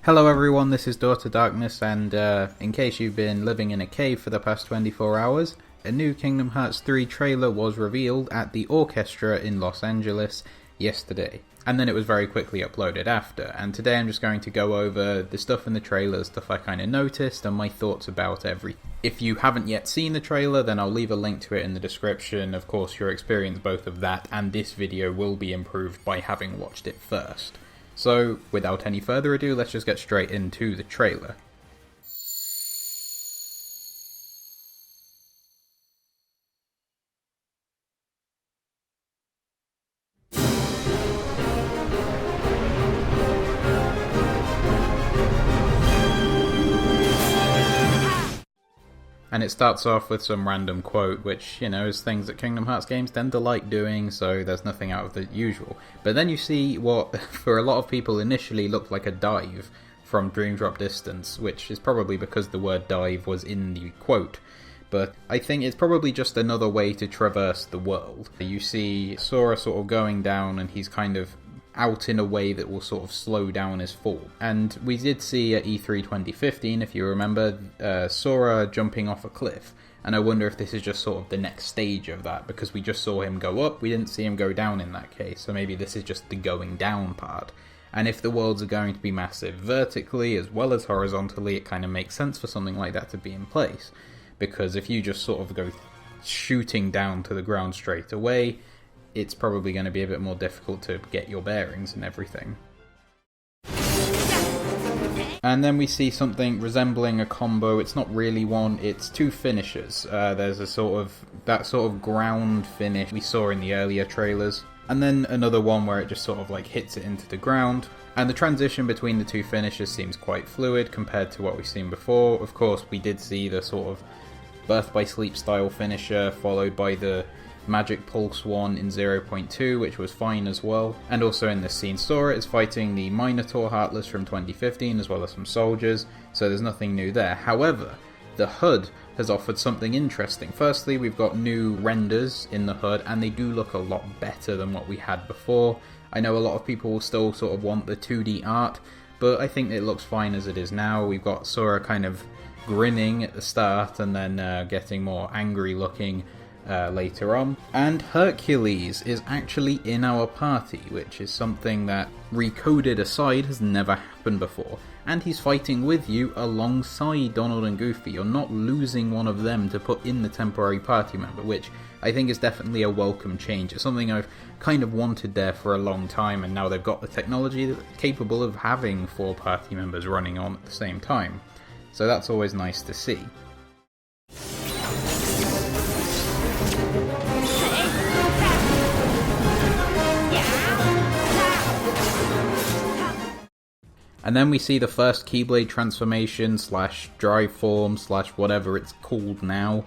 Hello everyone, this is Daughter Darkness, and in case you've been living in a cave for the past 24 hours, a new Kingdom Hearts 3 trailer was revealed at the Orchestra in Los Angeles yesterday. And then it was very quickly uploaded after, and today I'm just going to go over the stuff in the trailer, stuff I kind of noticed, and my thoughts about everything. If you haven't yet seen the trailer, then I'll leave a link to it in the description. Of course, your experience both of that and this video will be improved by having watched it first. So, without any further ado, let's just get straight into the trailer. And it starts off with some random quote, which, you know, is things that Kingdom Hearts games tend to like doing, so there's nothing out of the usual. But then you see what, for a lot of people, initially looked like a dive from Dream Drop Distance, which is probably because the word dive was in the quote. But I think it's probably just another way to traverse the world. You see Sora sort of going down, and he's kind of out in a way that will sort of slow down his fall. And we did see at E3 2015, if you remember, Sora jumping off a cliff. And I wonder if this is just sort of the next stage of that, because we just saw him go up, we didn't see him go down in that case. So maybe this is just the going down part. And if the worlds are going to be massive vertically as well as horizontally, it kind of makes sense for something like that to be in place. Because if you just sort of go shooting down to the ground straight away, it's probably going to be a bit more difficult to get your bearings and everything. And then we see something resembling a combo. It's not really one, it's two finishes. There's a that sort of ground finish we saw in the earlier trailers, and then another one where it just sort of like hits it into the ground. And the transition between the two finishes seems quite fluid compared to what we've seen before. Of course, we did see the sort of Birth by Sleep style finisher, followed by the Magic Pulse one in 0.2, which was fine as well. And also in this scene, Sora is fighting the Minotaur Heartless from 2015, as well as some soldiers, so there's nothing new there. However, the HUD has offered something interesting. Firstly, we've got new renders in the HUD, and they do look a lot better than what we had before. I know a lot of people will still sort of want the 2D art, but I think it looks fine as it is now. We've got Sora kind of grinning at the start, and then getting more angry looking later on. And Hercules is actually in our party, which is something that, recoded aside, has never happened before. And he's fighting with you alongside Donald and Goofy. You're not losing one of them to put in the temporary party member, which I think is definitely a welcome change. It's something I've kind of wanted there for a long time, and now they've got the technology that's capable of having 4 party members running on at the same time. So that's always nice to see. And then we see the first Keyblade transformation slash drive form slash whatever it's called now.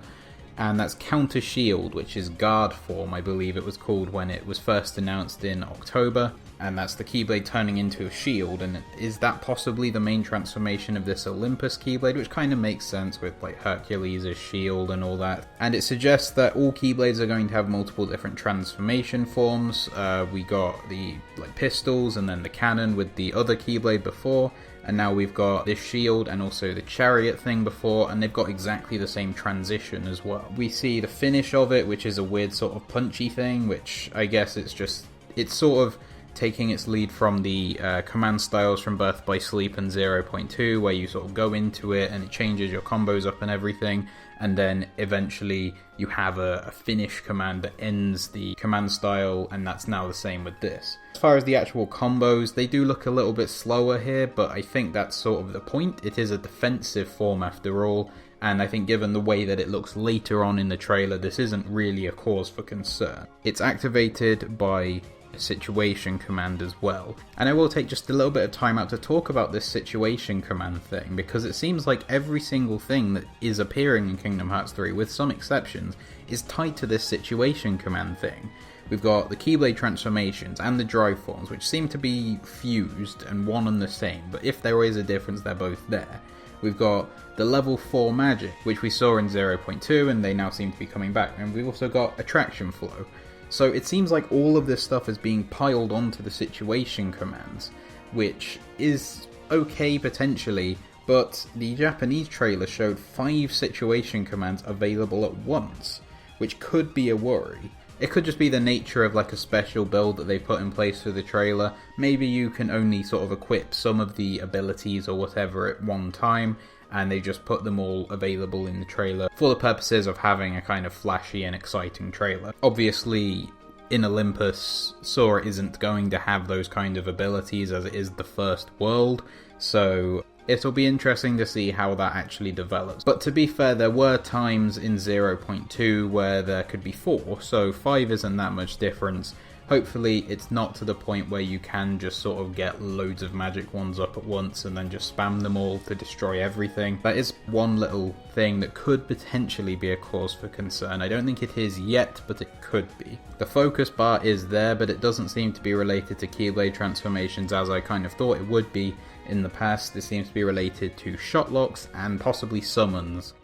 And that's Counter Shield, which is guard form, I believe it was called when it was first announced in October. And that's the Keyblade turning into a shield, and is that possibly the main transformation of this Olympus Keyblade, which kind of makes sense with like Hercules' shield and all that. And it suggests that all Keyblades are going to have multiple different transformation forms. We got the like pistols and then the cannon with the other Keyblade before, and now we've got this shield and also the chariot thing before, and they've got exactly the same transition as well. We see the finish of it, which is a weird sort of punchy thing, which I guess it's sort of taking its lead from the command styles from Birth by Sleep and 0.2, where you sort of go into it and it changes your combos up and everything, and then eventually you have a finish command that ends the command style, and that's now the same with this. As far as the actual combos, they do look a little bit slower here, but I think that's sort of the point. It is a defensive form after all, and I think given the way that it looks later on in the trailer, this isn't really a cause for concern. It's activated by situation command as well. And I will take just a little bit of time out to talk about this situation command thing, because it seems like every single thing that is appearing in Kingdom Hearts 3, with some exceptions, is tied to this situation command thing. We've got the Keyblade transformations and the drive forms, which seem to be fused and one and the same, but if there is a difference, they're both there. We've got the level 4 magic, which we saw in 0.2, and they now seem to be coming back, and we've also got attraction flow. So it seems like all of this stuff is being piled onto the situation commands, which is okay potentially, but the Japanese trailer showed 5 situation commands available at once, which could be a worry. It could just be the nature of like a special build that they put in place for the trailer. Maybe you can only sort of equip some of the abilities or whatever at one time, and they just put them all available in the trailer for the purposes of having a kind of flashy and exciting trailer. Obviously, in Olympus, Sora isn't going to have those kind of abilities as it is the first world, so it'll be interesting to see how that actually develops. But to be fair, there were times in 0.2 where there could be 4, so 5 isn't that much difference. Hopefully it's not to the point where you can just sort of get loads of magic ones up at once and then just spam them all to destroy everything. That is one little thing that could potentially be a cause for concern. I don't think it is yet, but it could be. The focus bar is there, but it doesn't seem to be related to Keyblade transformations as I kind of thought it would be in the past. This seems to be related to shot locks and possibly summons.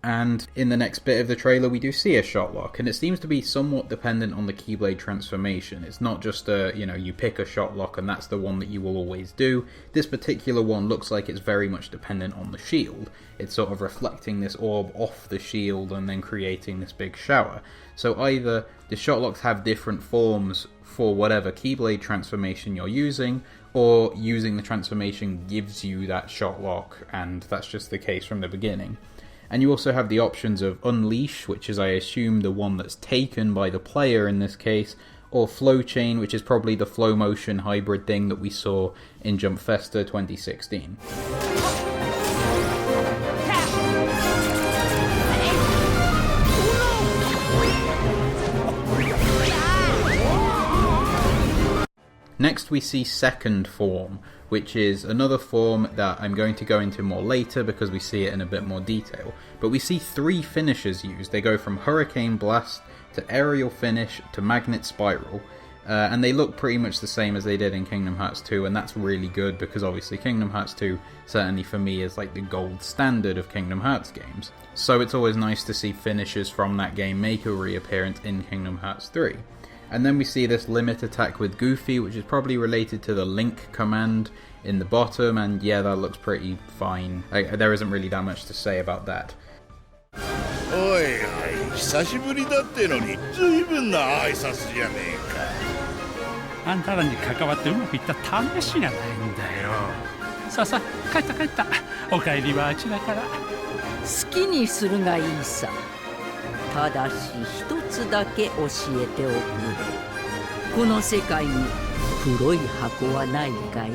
And in the next bit of the trailer we do see a shot lock, and it seems to be somewhat dependent on the Keyblade transformation. It's not just you pick a shot lock and that's the one that you will always do. This particular one looks like it's very much dependent on the shield. It's sort of reflecting this orb off the shield and then creating this big shower. So either the shot locks have different forms for whatever Keyblade transformation you're using, or using the transformation gives you that shot lock, and that's just the case from the beginning. And you also have the options of Unleash, which is I assume the one that's taken by the player in this case, or Flow Chain, which is probably the flow motion hybrid thing that we saw in Jump Festa 2016. Next we see Second Form, which is another form that I'm going to go into more later because we see it in a bit more detail. But we see 3 finishes used. They go from Hurricane Blast to Aerial Finish to Magnet Spiral, and they look pretty much the same as they did in Kingdom Hearts 2, and that's really good because obviously Kingdom Hearts 2, certainly for me, is like the gold standard of Kingdom Hearts games. So it's always nice to see finishes from that game make a reappearance in Kingdom Hearts 3. And then we see this limit attack with Goofy, which is probably related to the Link command in the bottom, and yeah, that looks pretty fine. There isn't really that much to say about that. Oi, 久しぶりだってのに随分な挨拶じゃねえか。あんたらに関わってうまくいった試しがないんだよ。さあさあ、帰った。お帰りはあちらから。好きにするがいいさ。ただし一つだけ教えておく。この世界に黒い箱はないかい？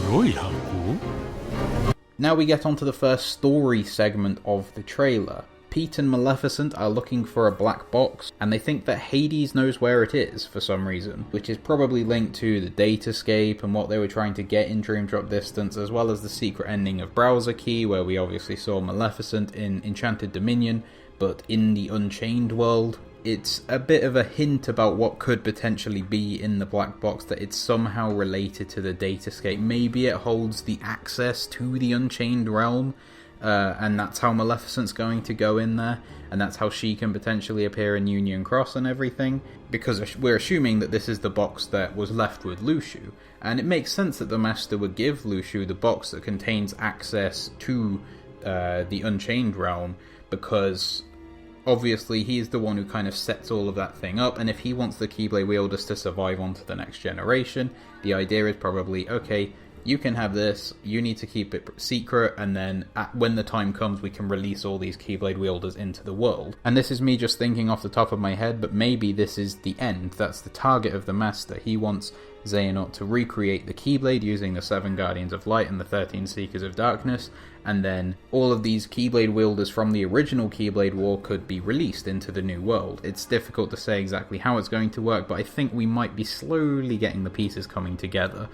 黒い箱? Now we get onto the first story segment of the trailer. Pete and Maleficent are looking for a black box, and they think that Hades knows where it is for some reason, which is probably linked to the datascape and what they were trying to get in Dream Drop Distance, as well as the secret ending of Browser Key, where we obviously saw Maleficent in Enchanted Dominion, but in the Unchained world. It's a bit of a hint about what could potentially be in the black box, that it's somehow related to the datascape. Maybe it holds the access to the Unchained realm, and that's how Maleficent's going to go in there, and that's how she can potentially appear in Union Cross and everything, because we're assuming that this is the box that was left with Luxu, and it makes sense that the Master would give Luxu the box that contains access to the Unchained realm, because obviously he's the one who kind of sets all of that thing up, and if he wants the Keyblade wielders to survive onto the next generation, the idea is probably, okay, you can have this, you need to keep it secret, and then when the time comes we can release all these Keyblade wielders into the world. And this is me just thinking off the top of my head, but maybe this is the end. That's the target of the Master. He wants Xehanort to recreate the Keyblade using the 7 Guardians of Light and the 13 Seekers of Darkness, and then all of these Keyblade wielders from the original Keyblade War could be released into the new world. It's difficult to say exactly how it's going to work, but I think we might be slowly getting the pieces coming together.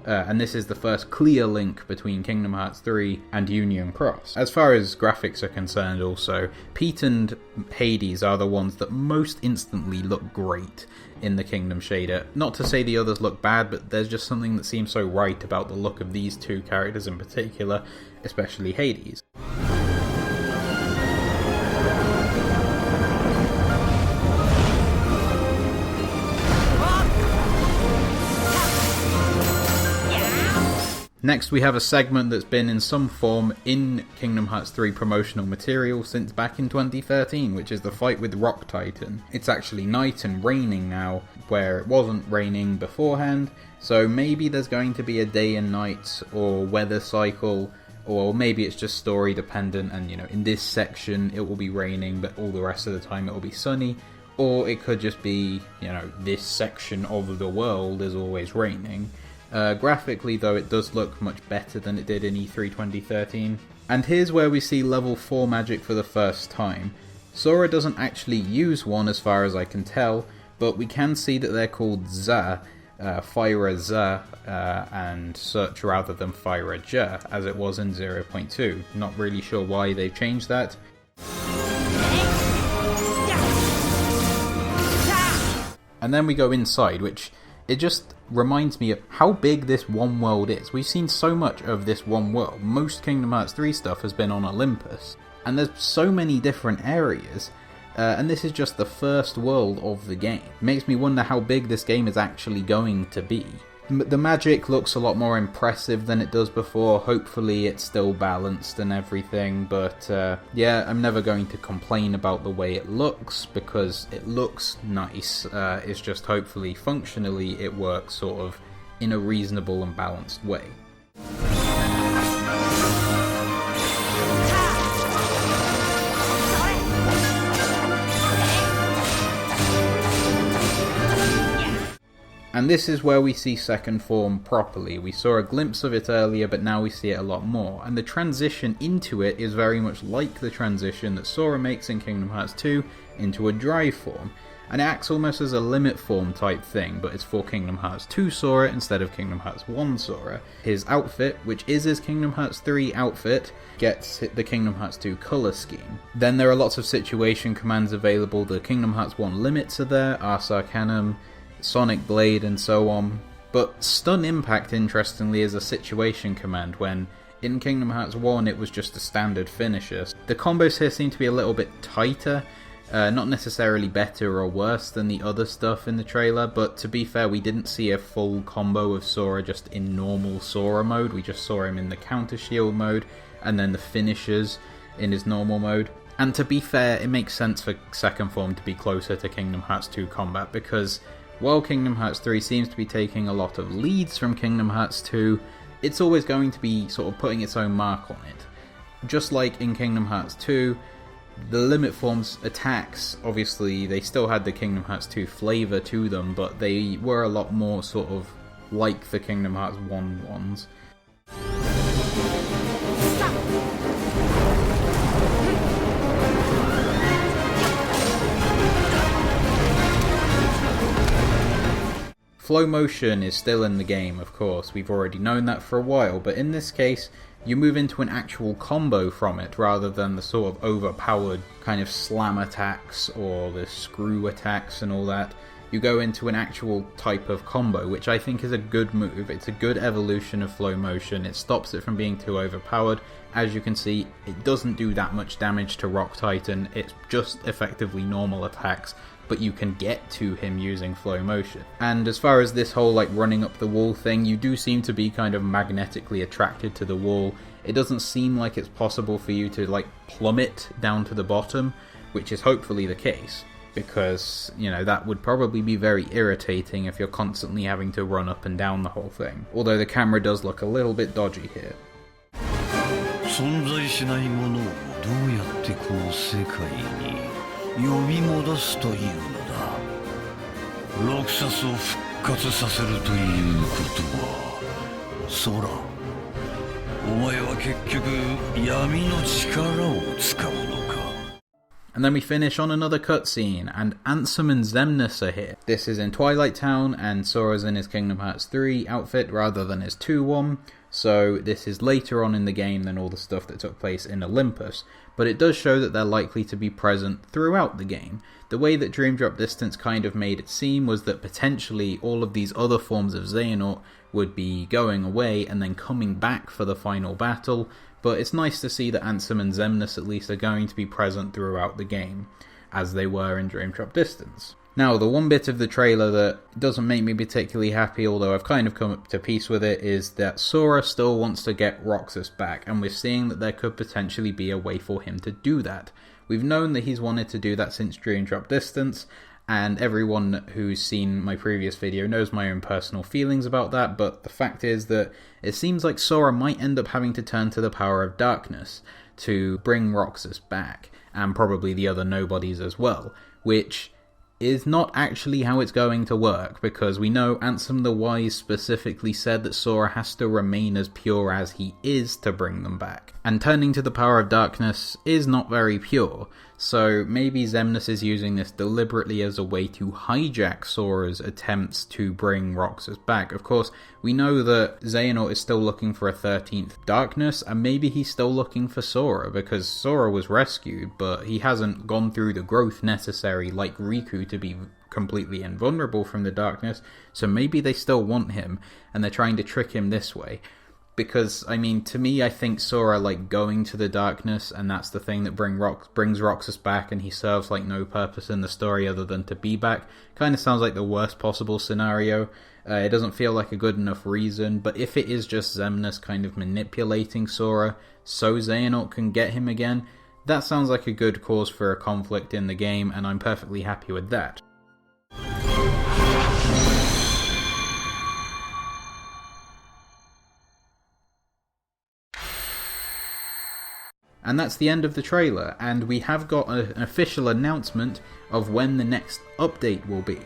And this is the first clear link between Kingdom Hearts 3 and Union Cross. As far as graphics are concerned also, Pete and Hades are the ones that most instantly look great in the Kingdom shader. Not to say the others look bad, but there's just something that seems so right about the look of these 2 characters in particular, especially Hades. Next we have a segment that's been in some form in Kingdom Hearts 3 promotional material since back in 2013, which is the fight with Rock Titan. It's actually night and raining now, where it wasn't raining beforehand, so maybe there's going to be a day and night or weather cycle, or maybe it's just story dependent and, in this section it will be raining but all the rest of the time it will be sunny, or it could just be, this section of the world is always raining. Graphically though, it does look much better than it did in E3 2013. And here's where we see level 4 magic for the first time. Sora doesn't actually use one as far as I can tell, but we can see that they're called Za, Fyra Za, and such rather than Fyra Ja, as it was in 0.2. Not really sure why they've changed that. And then we go inside, which it just reminds me of how big this one world is. We've seen so much of this one world. Most Kingdom Hearts 3 stuff has been on Olympus, and there's so many different areas, and this is just the first world of the game. It makes me wonder how big this game is actually going to be. The magic looks a lot more impressive than it does before. Hopefully it's still balanced and everything, but yeah, I'm never going to complain about the way it looks, because it looks nice. It's just hopefully functionally it works sort of in a reasonable and balanced way. And this is where we see second form properly. We saw a glimpse of it earlier, but now we see it a lot more. And the transition into it is very much like the transition that Sora makes in Kingdom Hearts 2 into a drive form. And it acts almost as a limit form type thing, but it's for Kingdom Hearts 2 Sora instead of Kingdom Hearts 1 Sora. His outfit, which is his Kingdom Hearts 3 outfit, gets the Kingdom Hearts 2 colour scheme. Then there are lots of situation commands available. The Kingdom Hearts 1 limits are there, Arcanum, Sonic Blade and so on, but Stun Impact interestingly is a situation command when in Kingdom Hearts 1 it was just a standard finisher. The combos here seem to be a little bit tighter, not necessarily better or worse than the other stuff in the trailer, but to be fair, we didn't see a full combo of Sora just in normal Sora mode. We just saw him in the counter shield mode and then the finishers in his normal mode. And to be fair, it makes sense for second form to be closer to Kingdom Hearts 2 combat, because while Kingdom Hearts 3 seems to be taking a lot of leads from Kingdom Hearts 2, it's always going to be sort of putting its own mark on it. Just like in Kingdom Hearts 2, the limit forms attacks, obviously they still had the Kingdom Hearts 2 flavour to them, but they were a lot more sort of like the Kingdom Hearts 1 ones. Flow motion is still in the game, of course, we've already known that for a while, but in this case, you move into an actual combo from it, rather than the sort of overpowered kind of slam attacks or the screw attacks and all that. You go into an actual type of combo, which I think is a good move. It's a good evolution of flow motion, it stops it from being too overpowered. As you can see, it doesn't do that much damage to Rock Titan, it's just effectively normal attacks, but you can get to him using flow motion. And as far as this whole running up the wall thing, you do seem to be kind of magnetically attracted to the wall. It doesn't seem like it's possible for you to plummet down to the bottom, which is hopefully the case, because that would probably be very irritating if you're constantly having to run up and down the whole thing. Although the camera does look a little bit dodgy here. 存在しないものをどうやってこの世界に呼び戻すというのだ。ロクサスを復活させるということは、ソラ、お前は結局闇の力を使うのか。 And then we finish on another cutscene, and Ansem and Xemnas are here. This is in Twilight Town, and Sora's in his Kingdom Hearts 3 outfit rather than his 2 one, so this is later on in the game than all the stuff that took place in Olympus, but it does show that they're likely to be present throughout the game. The way that Dream Drop Distance kind of made it seem was that potentially all of these other forms of Xehanort would be going away and then coming back for the final battle, but it's nice to see that Ansem and Xemnas at least are going to be present throughout the game, as they were in Dream Drop Distance. Now, the one bit of the trailer that doesn't make me particularly happy, although I've kind of come up to peace with it, is that Sora still wants to get Roxas back, and we're seeing that there could potentially be a way for him to do that. We've known that he's wanted to do that since Dream Drop Distance, and everyone who's seen my previous video knows my own personal feelings about that, but the fact is that it seems like Sora might end up having to turn to the power of darkness to bring Roxas back, and probably the other nobodies as well, which is not actually how it's going to work, because we know Ansem the Wise specifically said that Sora has to remain as pure as he is to bring them back. And turning to the power of darkness is not very pure, so maybe Xemnas is using this deliberately as a way to hijack Sora's attempts to bring Roxas back. Of course, we know that Xehanort is still looking for a 13th darkness, and maybe he's still looking for Sora, because Sora was rescued, but he hasn't gone through the growth necessary like Riku to be completely invulnerable from the darkness, so maybe they still want him, and they're trying to trick him this way. Because, I mean, to me, I think Sora, like, going to the darkness, and that's the thing that brings Roxas back, and he serves, like, no purpose in the story other than to be back, kind of sounds like the worst possible scenario. It doesn't feel like a good enough reason, but if it is just Xemnas kind of manipulating Sora so Xehanort can get him again, that sounds like a good cause for a conflict in the game, and I'm perfectly happy with that. And that's the end of the trailer, and we have got an official announcement of when the next update will be.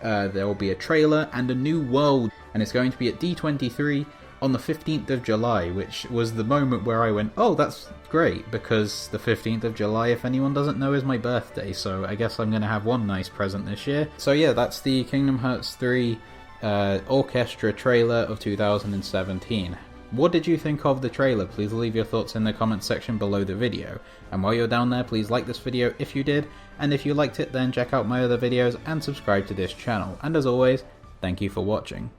There will be a trailer and a new world, and it's going to be at D23 on the 15th of July, which was the moment where I went, oh, that's great, because the 15th of July, if anyone doesn't know, is my birthday, so I guess I'm going to have one nice present this year. So yeah, that's the Kingdom Hearts 3 Orchestra trailer of 2017. What did you think of the trailer? Please leave your thoughts in the comments section below the video. And while you're down there, please like this video if you did, and if you liked it, then check out my other videos and subscribe to this channel. And as always, thank you for watching.